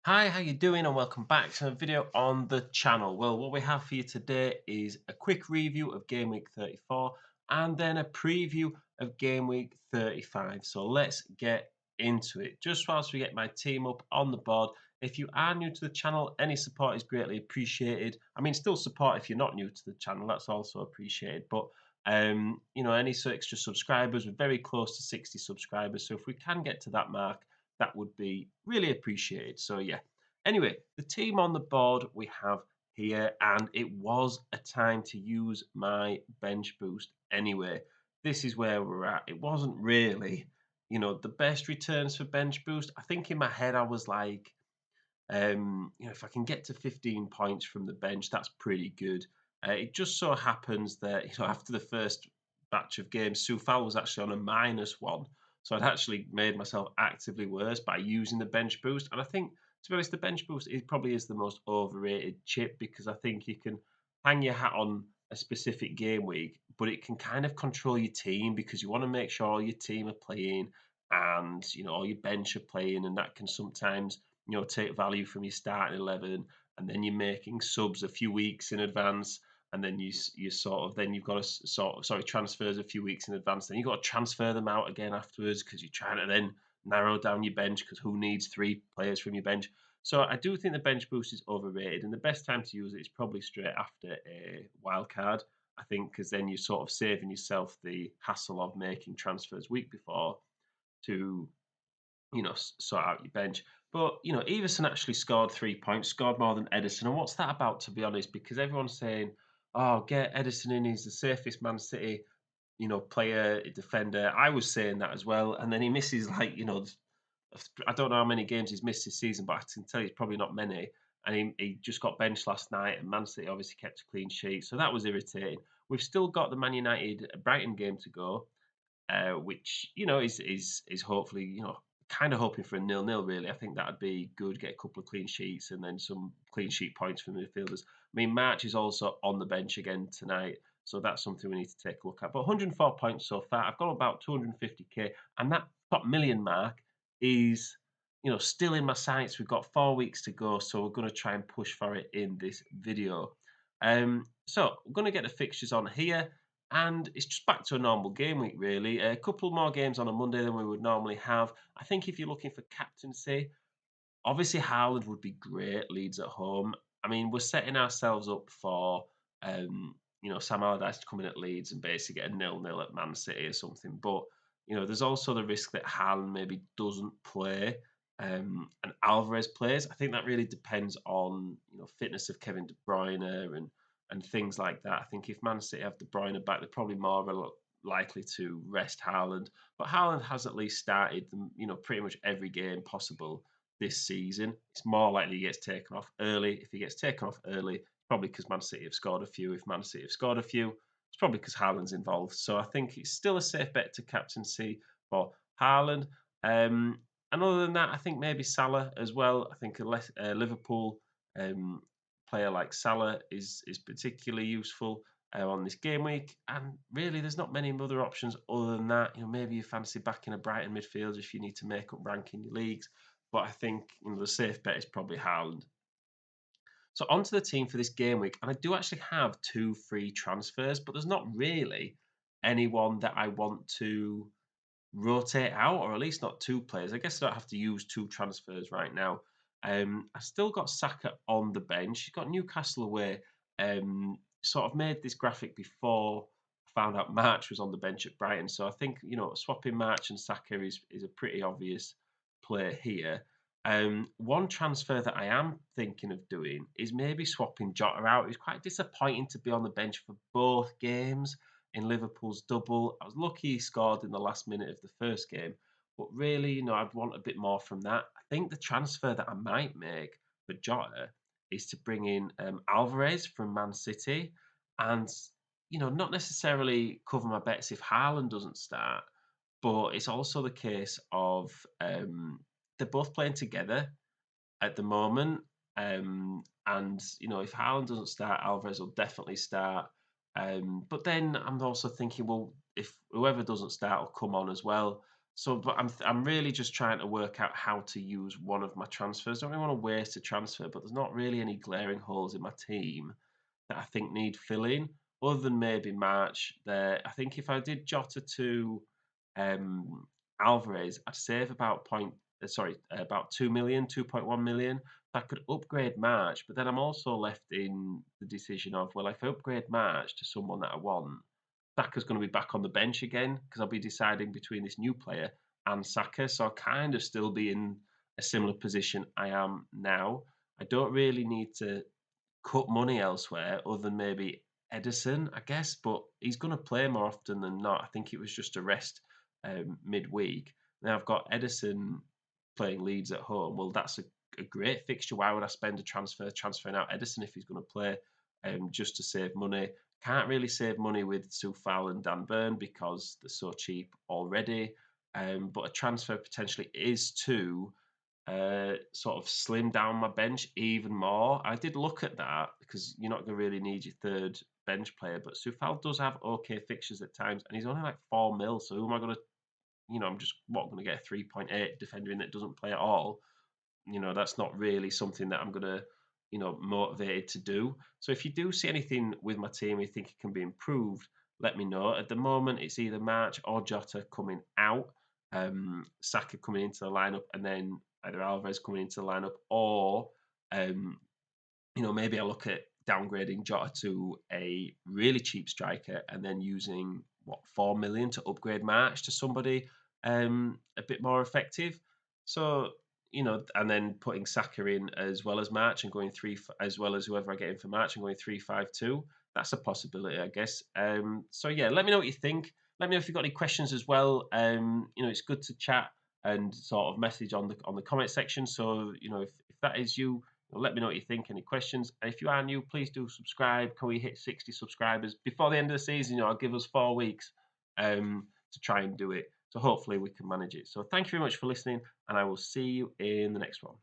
Hi, how you doing? And welcome back to a video on the channel. Well, what we have for you today is a quick review of Game Week 34 and then a preview of Game Week 35. So let's get into it. Just whilst we get my team up on the board, if you are new to the channel, any support is greatly appreciated. I mean, still support if you're not new to the channel, that's also appreciated. But any extra subscribers, we're very close to 60 subscribers. So if we can get to that mark, that would be really appreciated. So yeah. Anyway, the team on the board we have here, and it was a time to use my bench boost anyway. This is where we're at. It wasn't really, the best returns for bench boost. I think in my head I was like, if I can get to 15 points from the bench, that's pretty good. It just so happens that after the first batch of games, Sufal was actually on a -1, so I'd actually made myself actively worse by using the bench boost. And I think, to be honest, the bench boost probably is the most overrated chip because I think you can hang your hat on a specific game week, but it can kind of control your team because you want to make sure all your team are playing and all your bench are playing, and that can sometimes take value from your starting 11, and then you're making subs a few weeks in advance, and then you sort of then you've got to transfers a few weeks in advance. Then you've got to transfer them out again afterwards because you're trying to then narrow down your bench because who needs three players from your bench? So I do think the bench boost is overrated, and the best time to use it is probably straight after a wild card. I think because then you're sort of saving yourself the hassle of making transfers week before to sort out your bench. But Everson actually scored 3 points, scored more than Edison. And what's that about, to be honest? Because everyone's saying, "Oh, get Edison in. He's the safest Man City, player, defender." I was saying that as well, and then he misses I don't know how many games he's missed this season, but I can tell you it's probably not many. And he just got benched last night, and Man City obviously kept a clean sheet, so that was irritating. We've still got the Man United Brighton game to go, which is hopefully kind of hoping for a nil-nil. Really, I think that'd be good. Get a couple of clean sheets and then some clean sheet points from the midfielders. I mean, March is also on the bench again tonight, so that's something we need to take a look at. But 104 points so far. I've got about 250k, and that top million mark is still in my sights. We've got 4 weeks to go, so we're going to try and push for it in this video. So we're going to get the fixtures on here. And it's just back to a normal game week, really. A couple more games on a Monday than we would normally have. I think if you're looking for captaincy, obviously Haaland would be great. Leeds at home. I mean, we're setting ourselves up for Sam Allardyce to come in at Leeds and basically get a nil-nil at Man City or something. But there's also the risk that Haaland maybe doesn't play and Alvarez plays. I think that really depends on fitness of Kevin De Bruyne and things like that. I think if Man City have De Bruyne back, they're probably more likely to rest Haaland. But Haaland has at least started pretty much every game possible this season. It's more likely he gets taken off early. If he gets taken off early, probably because Man City have scored a few. If Man City have scored a few, it's probably because Haaland's involved. So I think it's still a safe bet to captaincy for Haaland. And other than that, I think maybe Salah as well. I think a Liverpool player like Salah is particularly useful on this game week. And really, there's not many other options other than that. Maybe you fancy backing a Brighton midfielder if you need to make up rank in your leagues. But I think the safe bet is probably Haaland. So onto the team for this game week, and I do actually have two free transfers, but there's not really anyone that I want to rotate out, or at least not two players. I guess I don't have to use two transfers right now. I still got Saka on the bench. He's got Newcastle away. Sort of made this graphic before I found out March was on the bench at Brighton. So I think swapping March and Saka is a pretty obvious play here. One transfer that I am thinking of doing is maybe swapping Jota out. It was quite disappointing to be on the bench for both games in Liverpool's double. I was lucky he scored in the last minute of the first game, but really, I'd want a bit more from that. I think the transfer that I might make for Jota is to bring in Alvarez from Man City and, not necessarily cover my bets if Haaland doesn't start, but it's also the case of they're both playing together at the moment. And if Haaland doesn't start, Alvarez will definitely start. But then I'm also thinking, well, if whoever doesn't start will come on as well. But I'm really just trying to work out how to use one of my transfers. I don't really want to waste a transfer, but there's not really any glaring holes in my team that I think need filling, other than maybe March. There, I think if I did Jota to Alvarez, I'd save about about 2 million, 2.1 million. I could upgrade March, but then I'm also left in the decision of, well, if I upgrade March to someone that I want, Saka's going to be back on the bench again because I'll be deciding between this new player and Saka. So I'll kind of still be in a similar position I am now. I don't really need to cut money elsewhere other than maybe Edison, I guess, but he's going to play more often than not. I think it was just a rest midweek. Now I've got Edison playing Leeds at home. Well, that's a great fixture. Why would I spend a transferring out Edison if he's going to play just to save money? Can't really save money with Sufal and Dan Burn because they're so cheap already. But a transfer potentially is to sort of slim down my bench even more. I did look at that because you're not going to really need your third bench player, but Sufal does have okay fixtures at times, and he's only like 4 mil. So who am I going to? I'm just going to get a 3.8 defender in that doesn't play at all. That's not really something that I'm going to, motivated to do. So if you do see anything with my team you think it can be improved, let me know. At the moment, it's either March or Jota coming out, Saka coming into the lineup, and then either Alvarez coming into the lineup, or um, maybe I look at downgrading Jota to a really cheap striker and then using 4 million to upgrade March to somebody a bit more effective. So and then putting Saka in as well as March and going as well as whoever I get in for March and going 3-5-2. That's a possibility, I guess. So yeah, let me know what you think. Let me know if you've got any questions as well. It's good to chat and sort of message on the comment section. So if that is you, let me know what you think. Any questions? And if you are new, please do subscribe. Can we hit 60 subscribers before the end of the season? I'll give us 4 weeks to try and do it. So hopefully we can manage it. So thank you very much for listening, and I will see you in the next one.